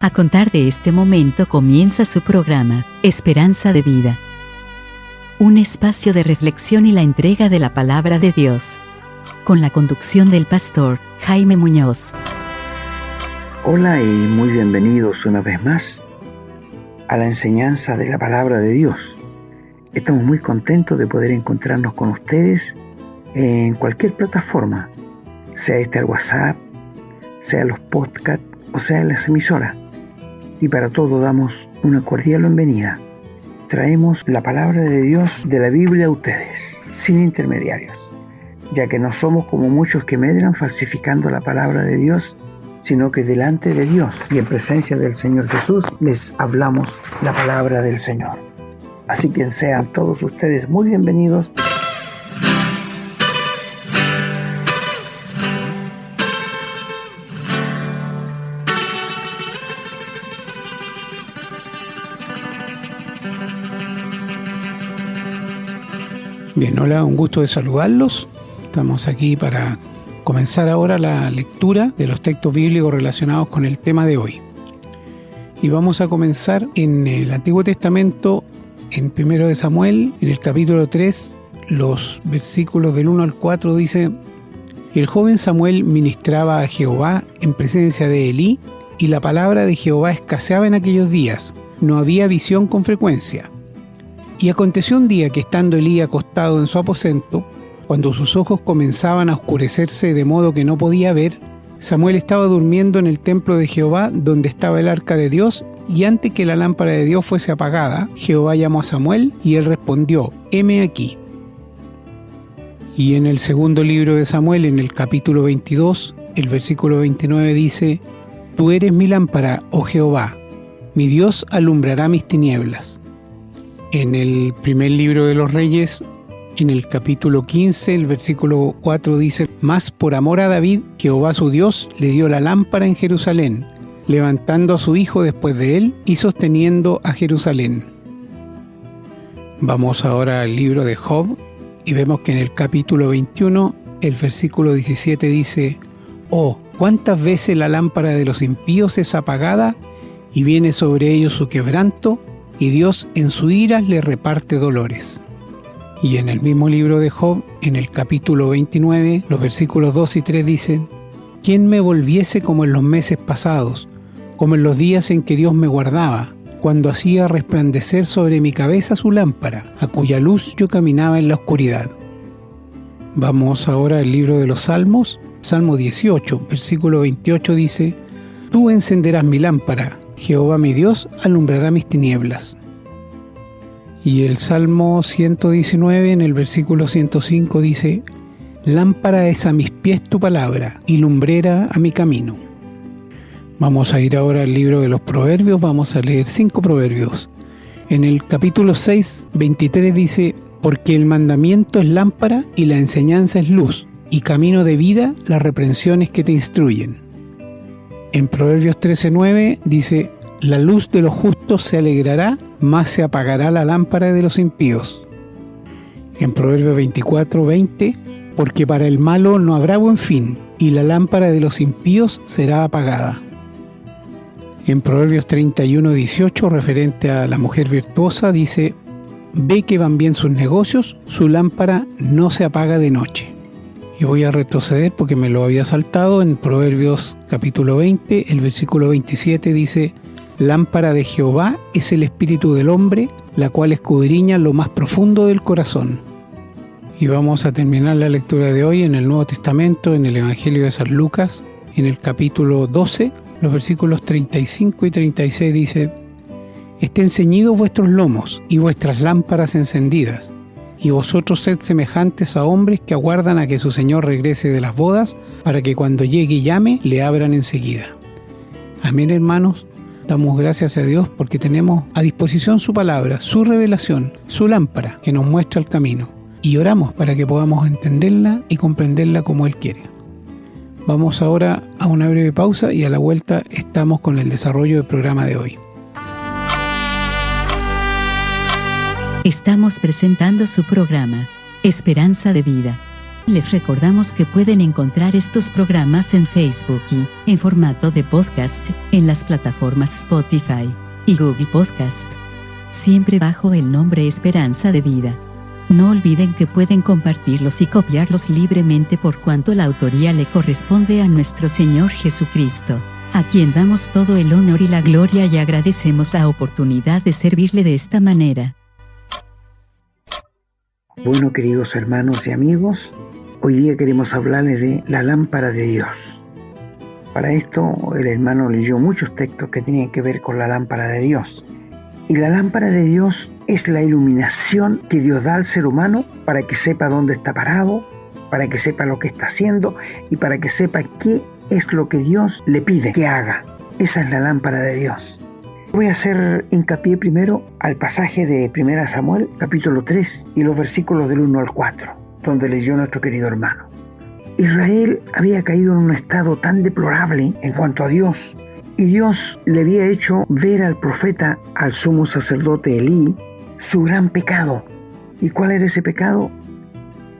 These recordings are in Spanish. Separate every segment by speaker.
Speaker 1: A contar de este momento comienza su programa, Esperanza de Vida. Un espacio de reflexión y la entrega de la palabra de Dios. Con la conducción del pastor Jaime Muñoz.
Speaker 2: Hola y muy bienvenidos una vez más a la enseñanza de la palabra de Dios. Estamos muy contentos de poder encontrarnos con ustedes en cualquier plataforma, sea el WhatsApp, sea los podcasts o sea las emisoras. Y para todo damos una cordial bienvenida. Traemos la palabra de Dios de la Biblia a ustedes, sin intermediarios, ya que no somos como muchos que medran falsificando la palabra de Dios, sino que delante de Dios y en presencia del Señor Jesús les hablamos la palabra del Señor. Así que sean todos ustedes muy bienvenidos.
Speaker 3: Bien, hola, un gusto de saludarlos. Estamos aquí para comenzar ahora la lectura de los textos bíblicos relacionados con el tema de hoy. Y vamos a comenzar en el Antiguo Testamento, en 1 de Samuel, en el capítulo 3, los versículos del 1 al 4, dice: El joven Samuel ministraba a Jehová en presencia de Elí, y la palabra de Jehová escaseaba en aquellos días, no había visión con frecuencia. Y aconteció un día que estando Elí acostado en su aposento, cuando sus ojos comenzaban a oscurecerse de modo que no podía ver, Samuel estaba durmiendo en el templo de Jehová, donde estaba el arca de Dios, y antes que la lámpara de Dios fuese apagada, Jehová llamó a Samuel, y él respondió: heme aquí. Y en el segundo libro de Samuel, en el capítulo 22, el versículo 29 dice: Tú eres mi lámpara, oh Jehová, mi Dios alumbrará mis tinieblas. En el primer libro de los Reyes, en el capítulo 15, el versículo 4 dice: Mas por amor a David, Jehová su Dios le dio la lámpara en Jerusalén, levantando a su hijo después de él y sosteniendo a Jerusalén. Vamos ahora al libro de Job y vemos que en el capítulo 21, el versículo 17 dice: Oh, cuántas veces la lámpara de los impíos es apagada y viene sobre ellos su quebranto, y Dios en su ira le reparte dolores. Y en el mismo libro de Job, en el capítulo 29, los versículos 2 y 3 dicen: ¿Quién me volviese como en los meses pasados, como en los días en que Dios me guardaba, cuando hacía resplandecer sobre mi cabeza su lámpara, a cuya luz yo caminaba en la oscuridad? Vamos ahora al libro de los Salmos. Salmo 18, versículo 28 dice: Tú encenderás mi lámpara, Jehová mi Dios alumbrará mis tinieblas. Y el Salmo 119 en el versículo 105 dice: Lámpara es a mis pies tu palabra y lumbrera a mi camino. Vamos a ir ahora al libro de los Proverbios, vamos a leer 5 proverbios. En el capítulo 6, 23 dice: Porque el mandamiento es lámpara y la enseñanza es luz, y camino de vida las reprensiones que te instruyen. En Proverbios 13:9 dice: La luz de los justos se alegrará, mas se apagará la lámpara de los impíos. En Proverbios 24:20: Porque para el malo no habrá buen fin, y la lámpara de los impíos será apagada. En Proverbios 31:18, referente a la mujer virtuosa, dice: Ve que van bien sus negocios, su lámpara no se apaga de noche. Y voy a retroceder porque me lo había saltado. En Proverbios capítulo 20, el versículo 27 dice: Lámpara de Jehová es el espíritu del hombre, la cual escudriña lo más profundo del corazón. Y vamos a terminar la lectura de hoy en el Nuevo Testamento, en el Evangelio de San Lucas, en el capítulo 12, los versículos 35 y 36 dice: Estén ceñidos vuestros lomos y vuestras lámparas encendidas, y vosotros sed semejantes a hombres que aguardan a que su señor regrese de las bodas, para que cuando llegue y llame, le abran enseguida. Amén, hermanos. Damos gracias a Dios porque tenemos a disposición su palabra, su revelación, su lámpara que nos muestra el camino. Y oramos para que podamos entenderla y comprenderla como Él quiere. Vamos ahora a una breve pausa y a la vuelta estamos con el desarrollo del programa de hoy.
Speaker 1: Estamos presentando su programa, Esperanza de Vida. Les recordamos que pueden encontrar estos programas en Facebook y, en formato de podcast, en las plataformas Spotify y Google Podcast, siempre bajo el nombre Esperanza de Vida. No olviden que pueden compartirlos y copiarlos libremente por cuanto la autoría le corresponde a nuestro Señor Jesucristo, a quien damos todo el honor y la gloria y agradecemos la oportunidad de servirle de esta manera.
Speaker 2: Bueno, queridos hermanos y amigos, hoy día queremos hablarles de la lámpara de Dios. Para esto, el hermano leyó muchos textos que tienen que ver con la lámpara de Dios. Y la lámpara de Dios es la iluminación que Dios da al ser humano para que sepa dónde está parado, para que sepa lo que está haciendo y para que sepa qué es lo que Dios le pide que haga. Esa es la lámpara de Dios. Voy a hacer hincapié primero al pasaje de 1 Samuel, capítulo 3, y los versículos del 1 al 4, donde leyó nuestro querido hermano. Israel había caído en un estado tan deplorable en cuanto a Dios, y Dios le había hecho ver al profeta, al sumo sacerdote Elí, su gran pecado. ¿Y cuál era ese pecado?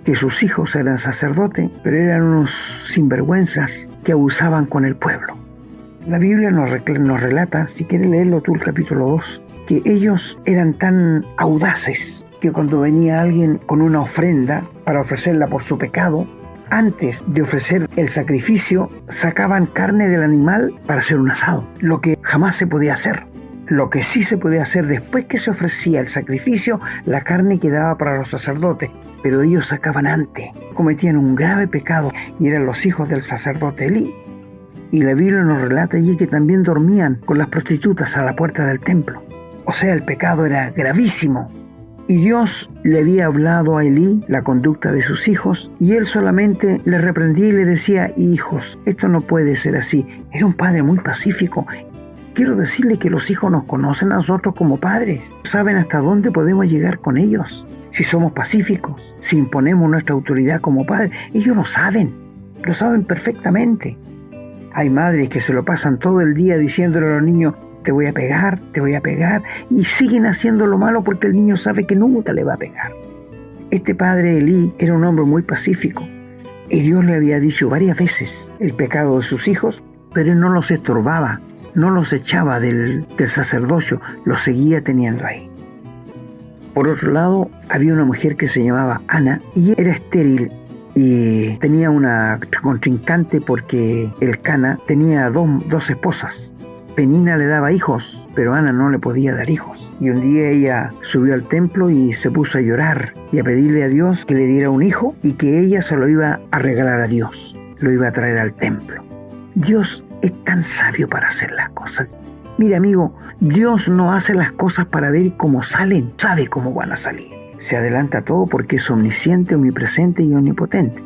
Speaker 2: Que sus hijos eran sacerdotes, pero eran unos sinvergüenzas que abusaban con el pueblo. La Biblia nos relata, si quieres leerlo tú el capítulo 2, que ellos eran tan audaces que cuando venía alguien con una ofrenda para ofrecerla por su pecado, antes de ofrecer el sacrificio, sacaban carne del animal para hacer un asado, lo que jamás se podía hacer. Lo que sí se podía hacer después que se ofrecía el sacrificio, la carne quedaba para los sacerdotes, pero ellos sacaban antes. Cometían un grave pecado y eran los hijos del sacerdote Elí. Y la Biblia nos relata allí que también dormían con las prostitutas a la puerta del templo. O sea, el pecado era gravísimo. Y Dios le había hablado a Elí la conducta de sus hijos y él solamente le reprendía y le decía: hijos, esto no puede ser así. Era un padre muy pacífico. Quiero decirle que los hijos nos conocen a nosotros como padres. Saben hasta dónde podemos llegar con ellos. Si somos pacíficos, si imponemos nuestra autoridad como padres, ellos lo saben perfectamente. Hay madres que se lo pasan todo el día diciéndole a los niños: te voy a pegar, y siguen haciendo lo malo porque el niño sabe que nunca le va a pegar. Este padre Elí era un hombre muy pacífico y Dios le había dicho varias veces el pecado de sus hijos, pero él no los estorbaba, no los echaba del sacerdocio, los seguía teniendo ahí. Por otro lado, había una mujer que se llamaba Ana y era estéril y tenía una contrincante porque Elcana tenía dos esposas. Penina le daba hijos, pero Ana no le podía dar hijos. Y un día ella subió al templo y se puso a llorar y a pedirle a Dios que le diera un hijo y que ella se lo iba a regalar a Dios, lo iba a traer al templo. Dios es tan sabio para hacer las cosas. Mira, amigo, Dios no hace las cosas para ver cómo salen, sabe cómo van a salir. Se adelanta a todo porque es omnisciente, omnipresente y omnipotente.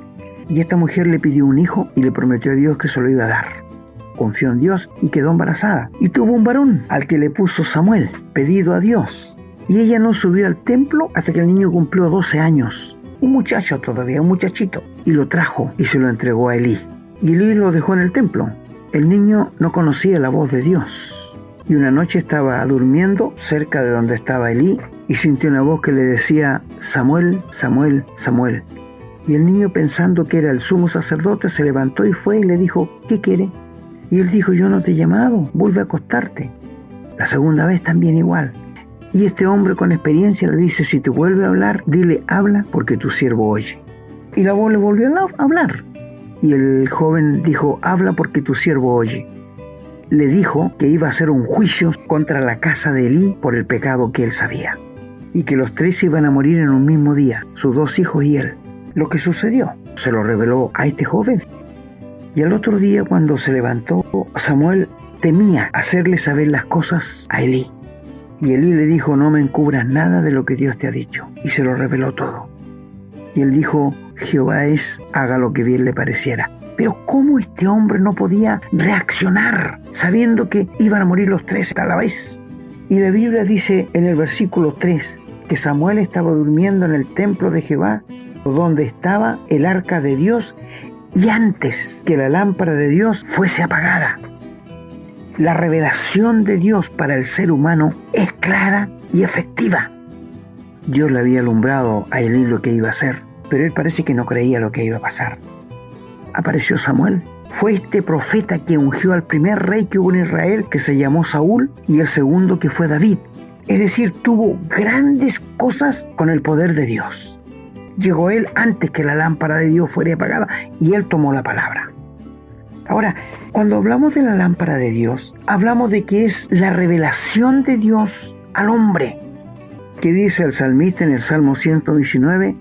Speaker 2: Y esta mujer le pidió un hijo y le prometió a Dios que se lo iba a dar. Confió en Dios y quedó embarazada. Y tuvo un varón al que le puso Samuel, pedido a Dios. Y ella no subió al templo hasta que el niño cumplió 12 años. Un muchacho todavía, un muchachito. Y lo trajo y se lo entregó a Elí. Y Elí lo dejó en el templo. El niño no conocía la voz de Dios. Y una noche estaba durmiendo cerca de donde estaba Elí y sintió una voz que le decía: Samuel, Samuel, Samuel. Y el niño, pensando que era el sumo sacerdote, se levantó y fue y le dijo: ¿qué quiere? Y él dijo: yo no te he llamado, vuelve a acostarte. La segunda vez también igual. Y este hombre con experiencia le dice: si te vuelve a hablar, dile: habla porque tu siervo oye. Y la voz le volvió a hablar. Y el joven dijo: habla porque tu siervo oye. Le dijo que iba a hacer un juicio contra la casa de Elí por el pecado que él sabía. Y que los 3 iban a morir en un mismo día, sus 2 hijos y él. Lo que sucedió, se lo reveló a este joven. Y al otro día, cuando se levantó, Samuel temía hacerle saber las cosas a Elí. Y Elí le dijo: no me encubras nada de lo que Dios te ha dicho. Y se lo reveló todo. Y él dijo: Jehová es, haga lo que bien le pareciera. Pero ¿cómo este hombre no podía reaccionar sabiendo que iban a morir los 3 a la vez? Y la Biblia dice en el versículo 3 que Samuel estaba durmiendo en el templo de Jehová, donde estaba el arca de Dios, y antes que la lámpara de Dios fuese apagada. La revelación de Dios para el ser humano es clara y efectiva. Dios le había alumbrado a Elí lo que iba a hacer, pero él parece que no creía lo que iba a pasar. Apareció Samuel. Fue este profeta que ungió al primer rey que hubo en Israel, que se llamó Saúl, y el segundo que fue David. Es decir, tuvo grandes cosas con el poder de Dios. Llegó él antes que la lámpara de Dios fuera apagada y él tomó la palabra. Ahora, cuando hablamos de la lámpara de Dios, hablamos de que es la revelación de Dios al hombre. Que dice el salmista en el Salmo 119,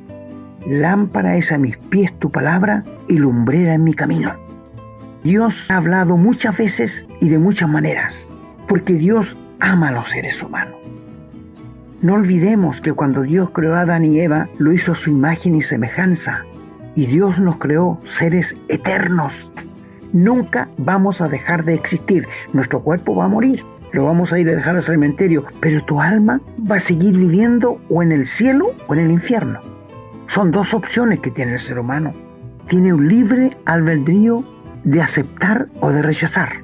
Speaker 2: lámpara es a mis pies tu palabra y lumbrera en mi camino. Dios ha hablado muchas veces y de muchas maneras, porque Dios ama a los seres humanos. No olvidemos que cuando Dios creó a Adán y Eva, lo hizo a su imagen y semejanza, y Dios nos creó seres eternos. Nunca vamos a dejar de existir. Nuestro cuerpo va a morir, lo vamos a ir a dejar al cementerio, pero tu alma va a seguir viviendo o en el cielo o en el infierno. Son dos opciones que tiene el ser humano. Tiene un libre albedrío de aceptar o de rechazar.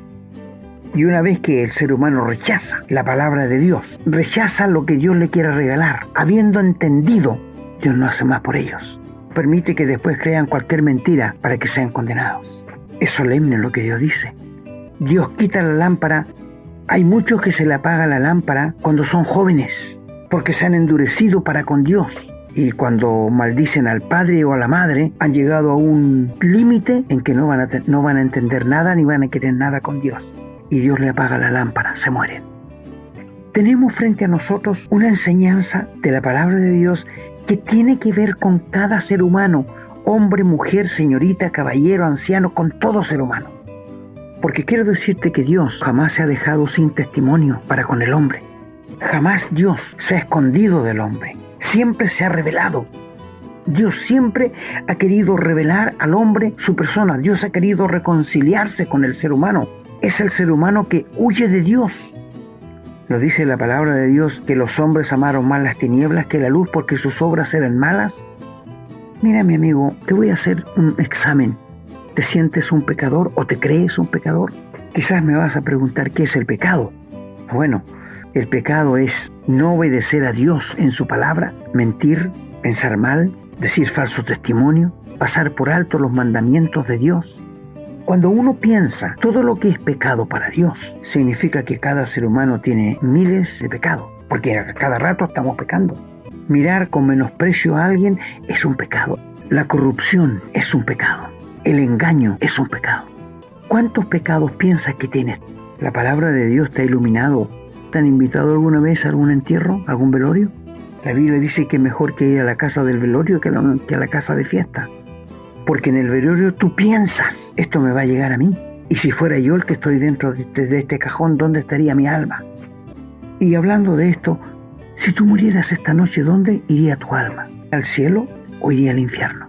Speaker 2: Y una vez que el ser humano rechaza la palabra de Dios, rechaza lo que Dios le quiere regalar, habiendo entendido, Dios no hace más por ellos. Permite que después crean cualquier mentira para que sean condenados. Es solemne lo que Dios dice. Dios quita la lámpara. Hay muchos que se le apaga la lámpara cuando son jóvenes, porque se han endurecido para con Dios. Y cuando maldicen al padre o a la madre, han llegado a un límite en que no van a entender nada ni van a querer nada con Dios. Y Dios le apaga la lámpara, se mueren. Tenemos frente a nosotros una enseñanza de la palabra de Dios que tiene que ver con cada ser humano, hombre, mujer, señorita, caballero, anciano, con todo ser humano. Porque quiero decirte que Dios jamás se ha dejado sin testimonio para con el hombre. Jamás Dios se ha escondido del hombre. Siempre se ha revelado. Dios siempre ha querido revelar al hombre su persona. Dios ha querido reconciliarse con el ser humano. Es el ser humano que huye de Dios. Lo dice la palabra de Dios, que los hombres amaron más las tinieblas que la luz porque sus obras eran malas. Mira, mi amigo, te voy a hacer un examen. ¿Te sientes un pecador o te crees un pecador? Quizás me vas a preguntar qué es el pecado. Bueno, el pecado es no obedecer a Dios en su palabra, mentir, pensar mal, decir falso testimonio, pasar por alto los mandamientos de Dios. Cuando uno piensa todo lo que es pecado para Dios, significa que cada ser humano tiene miles de pecados, porque a cada rato estamos pecando. Mirar con menosprecio a alguien es un pecado. La corrupción es un pecado. El engaño es un pecado. ¿Cuántos pecados piensas que tienes? La palabra de Dios te ha iluminado. ¿Te han invitado alguna vez a algún entierro, algún velorio? La Biblia dice que es mejor que ir a la casa del velorio que a la casa de fiesta. Porque en el velorio tú piensas, esto me va a llegar a mí. Y si fuera yo el que estoy dentro de este cajón, ¿dónde estaría mi alma? Y hablando de esto, si tú murieras esta noche, ¿dónde iría tu alma? ¿Al cielo o iría al infierno?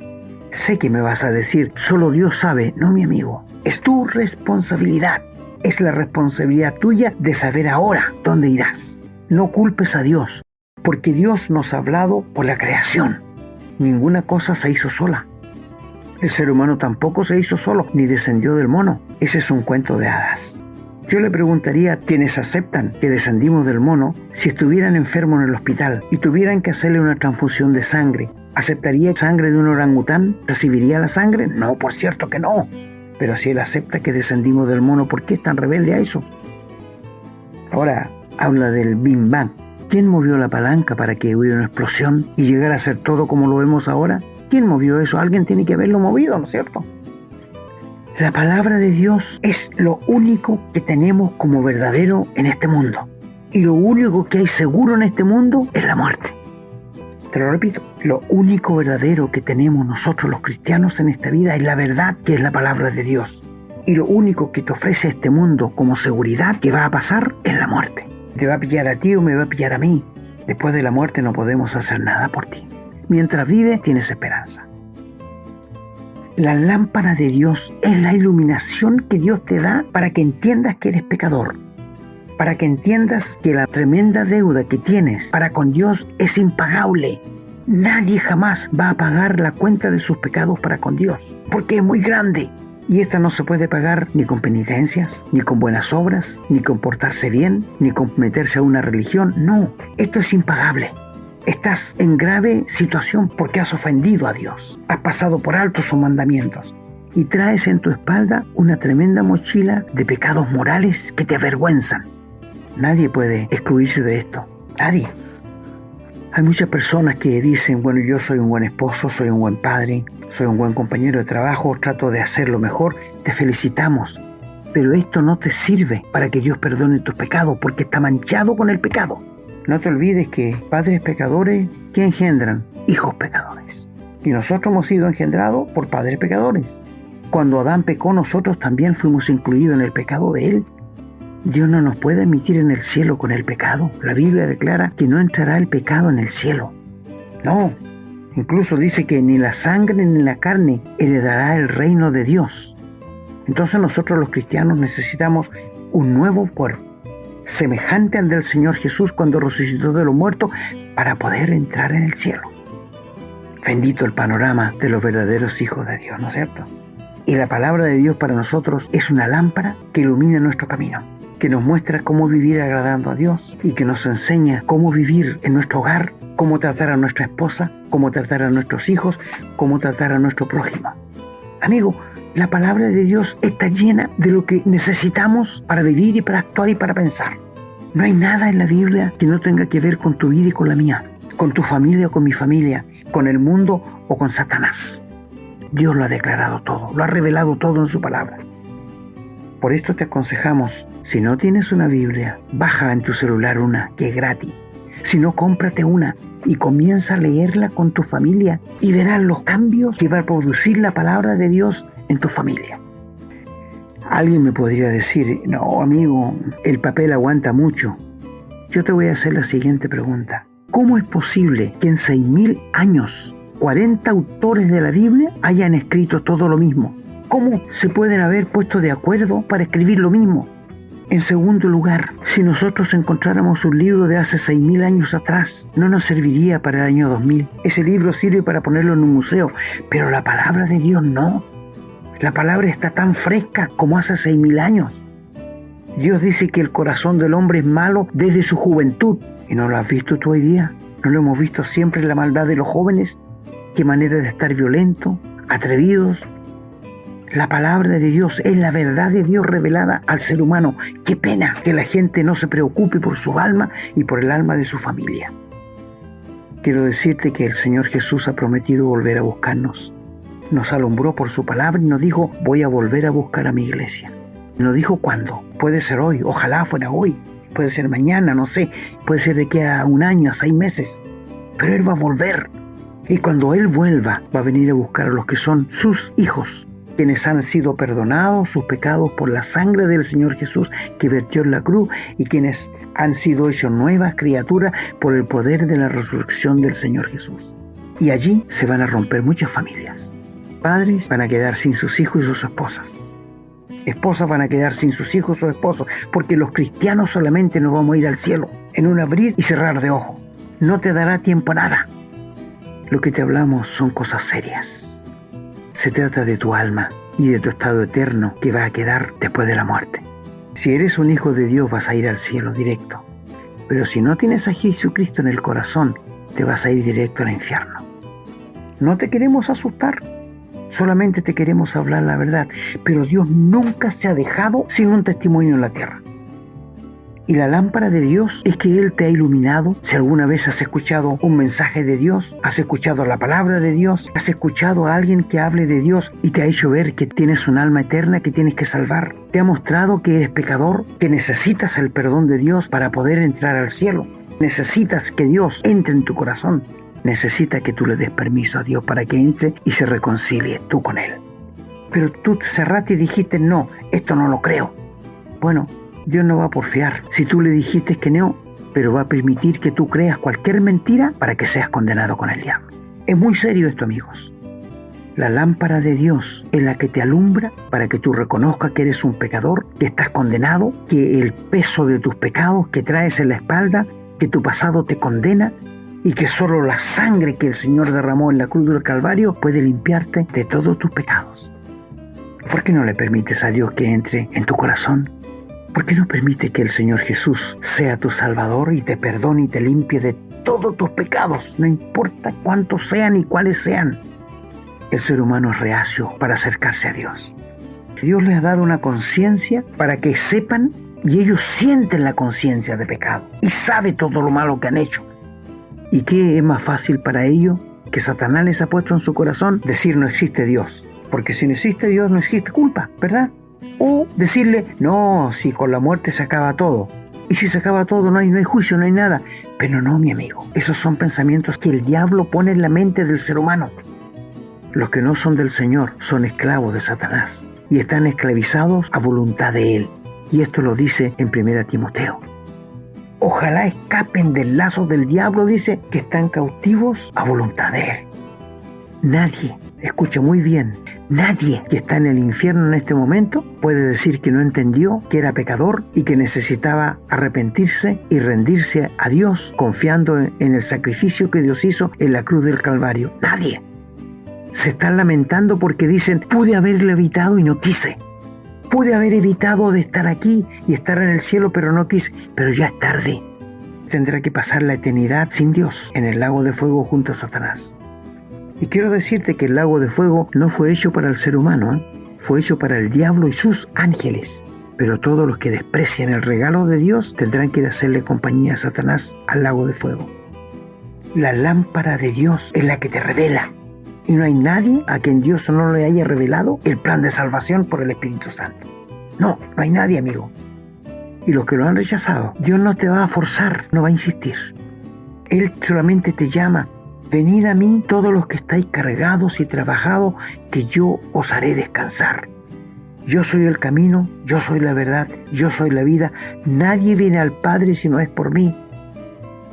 Speaker 2: Sé que me vas a decir, solo Dios sabe. No, mi amigo, es tu responsabilidad. Es la responsabilidad tuya de saber ahora dónde irás. No culpes a Dios, porque Dios nos ha hablado por la creación. Ninguna cosa se hizo sola. El ser humano tampoco se hizo solo, ni descendió del mono. Ese es un cuento de hadas. Yo le preguntaría a quienes aceptan que descendimos del mono, si estuvieran enfermos en el hospital y tuvieran que hacerle una transfusión de sangre, ¿aceptaría sangre de un orangután? ¿Recibiría la sangre? No, por cierto que no. Pero si él acepta que descendimos del mono, ¿por qué es tan rebelde a eso? Ahora habla del Big Bang. ¿Quién movió la palanca para que hubiera una explosión y llegara a ser todo como lo vemos ahora? ¿Quién movió eso? Alguien tiene que haberlo movido, ¿no es cierto? La palabra de Dios es lo único que tenemos como verdadero en este mundo. Y lo único que hay seguro en este mundo es la muerte. Te lo repito, lo único verdadero que tenemos nosotros los cristianos en esta vida es la verdad, que es la palabra de Dios. Y lo único que te ofrece este mundo como seguridad que va a pasar es la muerte. Te va a pillar a ti o me va a pillar a mí. Después de la muerte no podemos hacer nada por ti. Mientras vives tienes esperanza. La lámpara de Dios es la iluminación que Dios te da para que entiendas que eres pecador. Para que entiendas que la tremenda deuda que tienes para con Dios es impagable. Nadie jamás va a pagar la cuenta de sus pecados para con Dios, porque es muy grande. Y esta no se puede pagar ni con penitencias, ni con buenas obras, ni con portarse bien, ni con meterse a una religión. No, esto es impagable. Estás en grave situación porque has ofendido a Dios. Has pasado por alto sus mandamientos. Y traes en tu espalda una tremenda mochila de pecados morales que te avergüenzan. Nadie puede excluirse de esto. Nadie. Hay muchas personas que dicen, bueno, yo soy un buen esposo, soy un buen padre, soy un buen compañero de trabajo, trato de hacerlo mejor. Te felicitamos. Pero esto no te sirve para que Dios perdone tus pecados porque está manchado con el pecado. No te olvides que padres pecadores, ¿qué engendran? Hijos pecadores. Y nosotros hemos sido engendrados por padres pecadores. Cuando Adán pecó, nosotros también fuimos incluidos en el pecado de él. Dios no nos puede admitir en el cielo con el pecado. La Biblia declara que no entrará el pecado en el cielo. No, incluso dice que ni la sangre ni la carne heredará el reino de Dios. Entonces nosotros los cristianos necesitamos un nuevo cuerpo, semejante al del Señor Jesús cuando resucitó de los muertos, para poder entrar en el cielo. Bendito el panorama de los verdaderos hijos de Dios, ¿no es cierto? Y la palabra de Dios para nosotros es una lámpara que ilumina nuestro camino, que nos muestra cómo vivir agradando a Dios y que nos enseña cómo vivir en nuestro hogar, cómo tratar a nuestra esposa, cómo tratar a nuestros hijos, cómo tratar a nuestro prójimo. Amigo, la palabra de Dios está llena de lo que necesitamos para vivir y para actuar y para pensar. No hay nada en la Biblia que no tenga que ver con tu vida y con la mía, con tu familia o con mi familia, con el mundo o con Satanás. Dios lo ha declarado todo, lo ha revelado todo en su palabra. Por esto te aconsejamos, si no tienes una Biblia, baja en tu celular una, que es gratis. Si no, cómprate una y comienza a leerla con tu familia y verás los cambios que va a producir la palabra de Dios en tu familia. Alguien me podría decir, no, amigo, el papel aguanta mucho. Yo te voy a hacer la siguiente pregunta. ¿Cómo es posible que en 6.000 años 40 autores de la Biblia hayan escrito todo lo mismo? ¿Cómo se pueden haber puesto de acuerdo para escribir lo mismo? En segundo lugar, si nosotros encontráramos un libro de hace 6.000 años atrás, no nos serviría para el año 2000. Ese libro sirve para ponerlo en un museo, pero la palabra de Dios no. La palabra está tan fresca como hace 6.000 años. Dios dice que el corazón del hombre es malo desde su juventud. ¿Y no lo has visto tú hoy día? ¿No lo hemos visto siempre en la maldad de los jóvenes? ¿Qué manera de estar violentos, atrevidos? La palabra de Dios es la verdad de Dios revelada al ser humano. Qué pena que la gente no se preocupe por su alma y por el alma de su familia. Quiero decirte que el Señor Jesús ha prometido volver a buscarnos. Nos alumbró por su palabra y nos dijo, voy a volver a buscar a mi iglesia. Nos dijo cuándo. Puede ser hoy, ojalá fuera hoy. Puede ser mañana, no sé. Puede ser de aquí a 1 año, a 6 meses. Pero Él va a volver. Y cuando Él vuelva, va a venir a buscar a los que son sus hijos, quienes han sido perdonados sus pecados por la sangre del Señor Jesús que vertió en la cruz y quienes han sido hechos nuevas criaturas por el poder de la resurrección del Señor Jesús. Y allí se van a romper muchas familias. Padres van a quedar sin sus hijos y sus esposas. Esposas van a quedar sin sus hijos y sus esposos, porque los cristianos solamente nos vamos a ir al cielo en un abrir y cerrar de ojos. No te dará tiempo a nada. Lo que te hablamos son cosas serias. Se trata de tu alma y de tu estado eterno que va a quedar después de la muerte. Si eres un hijo de Dios vas a ir al cielo directo. Pero si no tienes a Jesucristo en el corazón, te vas a ir directo al infierno. No te queremos asustar, solamente te queremos hablar la verdad. Pero Dios nunca se ha dejado sin un testimonio en la tierra. Y la lámpara de Dios es que Él te ha iluminado. Si alguna vez has escuchado un mensaje de Dios, has escuchado la palabra de Dios, has escuchado a alguien que hable de Dios y te ha hecho ver que tienes un alma eterna que tienes que salvar. Te ha mostrado que eres pecador, que necesitas el perdón de Dios para poder entrar al cielo. Necesitas que Dios entre en tu corazón. Necesita que tú le des permiso a Dios para que entre y se reconcilie tú con Él. Pero tú te cerraste y dijiste, no, esto no lo creo. Bueno, Dios no va a porfiar si tú le dijiste que no, pero va a permitir que tú creas cualquier mentira para que seas condenado con el diablo. Es muy serio esto, amigos. La lámpara de Dios es la que te alumbra para que tú reconozcas que eres un pecador, que estás condenado, que el peso de tus pecados que traes en la espalda, que tu pasado te condena y que solo la sangre que el Señor derramó en la cruz del Calvario puede limpiarte de todos tus pecados. ¿Por qué no le permites a Dios que entre en tu corazón? ¿Por qué no permite que el Señor Jesús sea tu Salvador y te perdone y te limpie de todos tus pecados, no importa cuántos sean y cuáles sean. El ser humano es reacio para acercarse a Dios. Dios les ha dado una conciencia para que sepan, y ellos sienten la conciencia de pecado y saben todo lo malo que han hecho. ¿Y qué es más fácil para ellos? Que Satanás les ha puesto en su corazón decir no existe Dios, porque si no existe Dios no existe culpa, ¿verdad? O decirle, no, si con la muerte se acaba todo, y si se acaba todo no hay juicio, no hay nada. Pero no, mi amigo, esos son pensamientos que el diablo pone en la mente del ser humano. Los que no son del Señor son esclavos de Satanás y están esclavizados a voluntad de él, y esto lo dice en 1 Timoteo. Ojalá escapen del lazo del diablo, dice, que están cautivos a voluntad de él. Nadie, escucha muy bien, nadie que está en el infierno en este momento puede decir que no entendió que era pecador y que necesitaba arrepentirse y rendirse a Dios confiando en el sacrificio que Dios hizo en la cruz del Calvario. Nadie. Se están lamentando porque dicen, pude haberlo evitado y no quise. Pude haber evitado de estar aquí y estar en el cielo, pero no quise. Pero ya es tarde. Tendrá que pasar la eternidad sin Dios en el lago de fuego junto a Satanás. Y quiero decirte que el lago de fuego no fue hecho para el ser humano, fue hecho para el diablo y sus ángeles. Pero todos los que desprecian el regalo de Dios tendrán que ir a hacerle compañía a Satanás al lago de fuego. La lámpara de Dios es la que te revela. Y no hay nadie a quien Dios no le haya revelado el plan de salvación por el Espíritu Santo. No hay nadie, amigo. Y los que lo han rechazado, Dios no te va a forzar, no va a insistir. Él solamente te llama, venid a mí todos los que estáis cargados y trabajados, que yo os haré descansar. Yo soy el camino, yo soy la verdad, yo soy la vida. Nadie viene al Padre si no es por mí.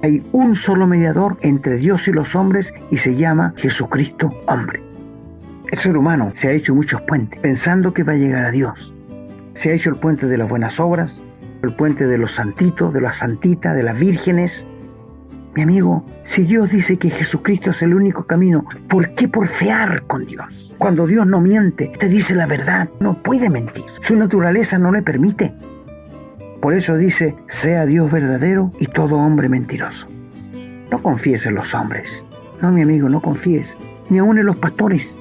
Speaker 2: Hay un solo mediador entre Dios y los hombres y se llama Jesucristo hombre. El ser humano se ha hecho muchos puentes pensando que va a llegar a Dios. Se ha hecho el puente de las buenas obras, el puente de los santitos, de las santitas, de las vírgenes. Mi amigo, si Dios dice que Jesucristo es el único camino, ¿por qué porfiar con Dios? Cuando Dios no miente, te dice la verdad, no puede mentir. Su naturaleza no le permite. Por eso dice, sea Dios verdadero y todo hombre mentiroso. No confíes en los hombres. No, mi amigo, no confíes. Ni aun en los pastores.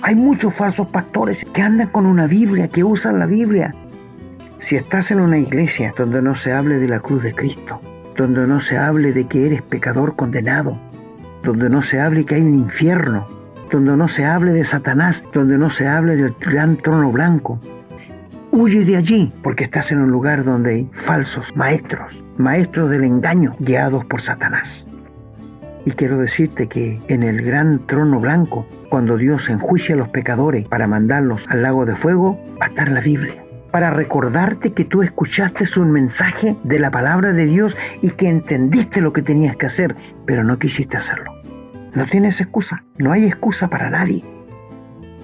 Speaker 2: Hay muchos falsos pastores que andan con una Biblia, que usan la Biblia. Si estás en una iglesia donde no se hable de la cruz de Cristo, donde no se hable de que eres pecador condenado, donde no se hable que hay un infierno, donde no se hable de Satanás, donde no se hable del gran trono blanco, huye de allí, porque estás en un lugar donde hay falsos maestros del engaño guiados por Satanás. Y quiero decirte que en el gran trono blanco, cuando Dios enjuicia a los pecadores para mandarlos al lago de fuego, va a estar la Biblia, para recordarte que tú escuchaste un mensaje de la palabra de Dios y que entendiste lo que tenías que hacer, pero no quisiste hacerlo. No tienes excusa, no hay excusa para nadie.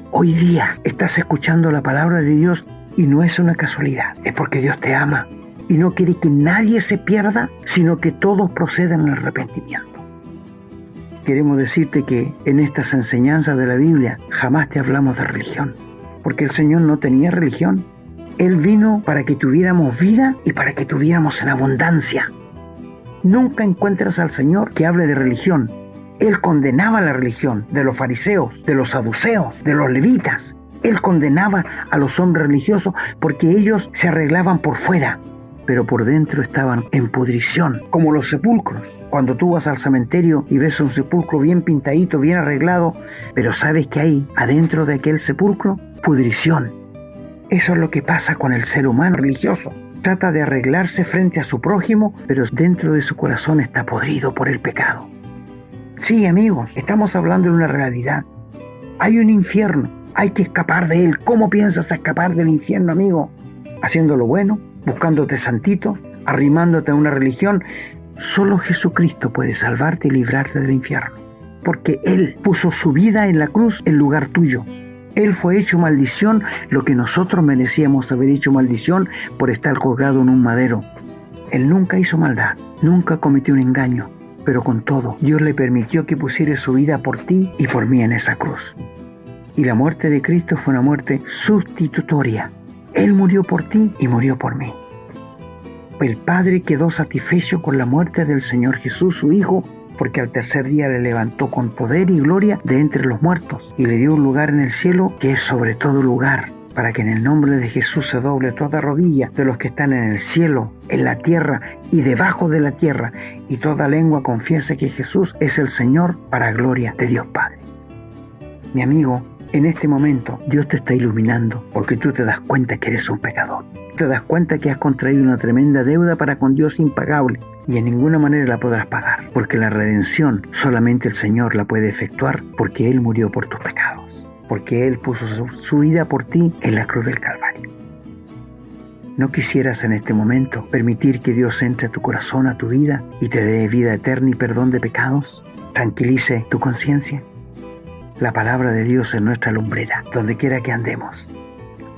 Speaker 2: Hoy día estás escuchando la palabra de Dios y no es una casualidad, es porque Dios te ama y no quiere que nadie se pierda, sino que todos procedan al arrepentimiento. Queremos decirte que en estas enseñanzas de la Biblia jamás te hablamos de religión, porque el Señor no tenía religión. Él vino para que tuviéramos vida y para que tuviéramos en abundancia. Nunca encuentras al Señor que hable de religión. Él condenaba la religión de los fariseos, de los saduceos, de los levitas. Él condenaba a los hombres religiosos porque ellos se arreglaban por fuera, pero por dentro estaban en pudrición, como los sepulcros. Cuando tú vas al cementerio y ves un sepulcro bien pintadito, bien arreglado, pero ¿sabes qué hay adentro de aquel sepulcro? Pudrición. Eso es lo que pasa con el ser humano religioso. Trata de arreglarse frente a su prójimo, pero dentro de su corazón está podrido por el pecado. Sí, amigos, estamos hablando de una realidad. Hay un infierno. Hay que escapar de él. ¿Cómo piensas escapar del infierno, amigo? Haciendo lo bueno, buscándote santito, arrimándote a una religión. Solo Jesucristo puede salvarte y librarte del infierno, porque Él puso su vida en la cruz en lugar tuyo. Él fue hecho maldición, lo que nosotros merecíamos haber hecho maldición por estar colgado en un madero. Él nunca hizo maldad, nunca cometió un engaño, pero con todo, Dios le permitió que pusiera su vida por ti y por mí en esa cruz. Y la muerte de Cristo fue una muerte sustitutoria. Él murió por ti y murió por mí. El Padre quedó satisfecho con la muerte del Señor Jesús, su Hijo, porque al tercer día le levantó con poder y gloria de entre los muertos y le dio un lugar en el cielo que es sobre todo lugar, para que en el nombre de Jesús se doble toda rodilla de los que están en el cielo, en la tierra y debajo de la tierra, y toda lengua confiese que Jesús es el Señor, para gloria de Dios Padre. Mi amigo, en este momento Dios te está iluminando porque tú te das cuenta que eres un pecador. Te das cuenta que has contraído una tremenda deuda para con Dios impagable y en ninguna manera la podrás pagar, porque la redención solamente el Señor la puede efectuar, porque Él murió por tus pecados, porque Él puso su vida por ti en la cruz del Calvario. ¿No quisieras en este momento permitir que Dios entre a tu corazón, a tu vida, y te dé vida eterna y perdón de pecados? Tranquilice tu conciencia. La palabra de Dios es nuestra lumbrera, donde quiera que andemos.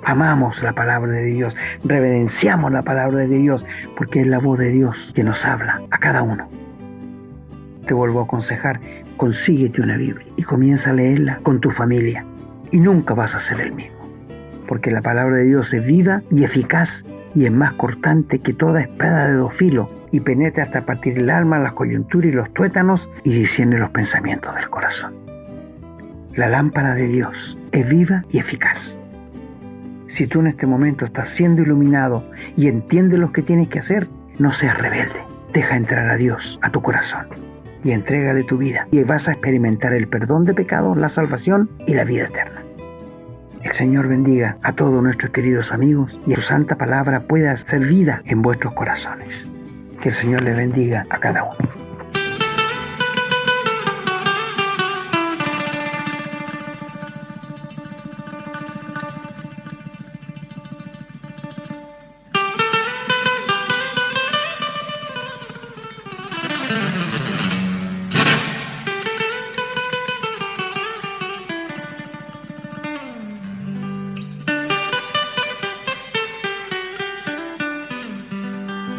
Speaker 2: Amamos la palabra de Dios, reverenciamos la palabra de Dios, porque es la voz de Dios que nos habla a cada uno. Te vuelvo a aconsejar, consíguete una Biblia y comienza a leerla con tu familia, y nunca vas a ser el mismo, porque la palabra de Dios es viva y eficaz y es más cortante que toda espada de dos filos, y penetra hasta partir el alma, las coyunturas y los tuétanos, y discierne los pensamientos del corazón. La lámpara de Dios es viva y eficaz. Si tú en este momento estás siendo iluminado y entiendes lo que tienes que hacer, no seas rebelde. Deja entrar a Dios a tu corazón y entrégale tu vida, y vas a experimentar el perdón de pecados, la salvación y la vida eterna. El Señor bendiga a todos nuestros queridos amigos y su santa palabra pueda hacer vida en vuestros corazones. Que el Señor les bendiga a cada uno.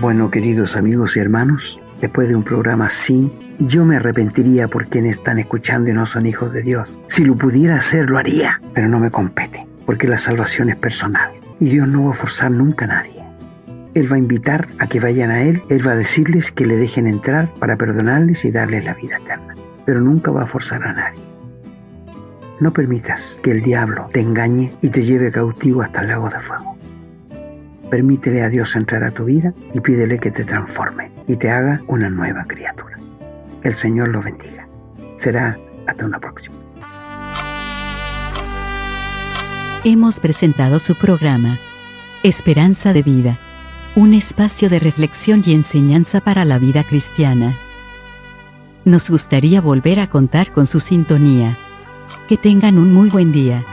Speaker 2: Bueno, queridos amigos y hermanos, después de un programa así, yo me arrepentiría por quienes están escuchando y no son hijos de Dios. Si lo pudiera hacer, lo haría, pero no me compete, porque la salvación es personal y Dios no va a forzar nunca a nadie. Él va a invitar a que vayan a Él, Él va a decirles que le dejen entrar para perdonarles y darles la vida eterna, pero nunca va a forzar a nadie. No permitas que el diablo te engañe y te lleve cautivo hasta el lago de fuego. Permítele a Dios entrar a tu vida y pídele que te transforme y te haga una nueva criatura. El Señor lo bendiga. Será hasta una próxima.
Speaker 1: Hemos presentado su programa Esperanza de Vida, un espacio de reflexión y enseñanza para la vida cristiana. Nos gustaría volver a contar con su sintonía. Que tengan un muy buen día.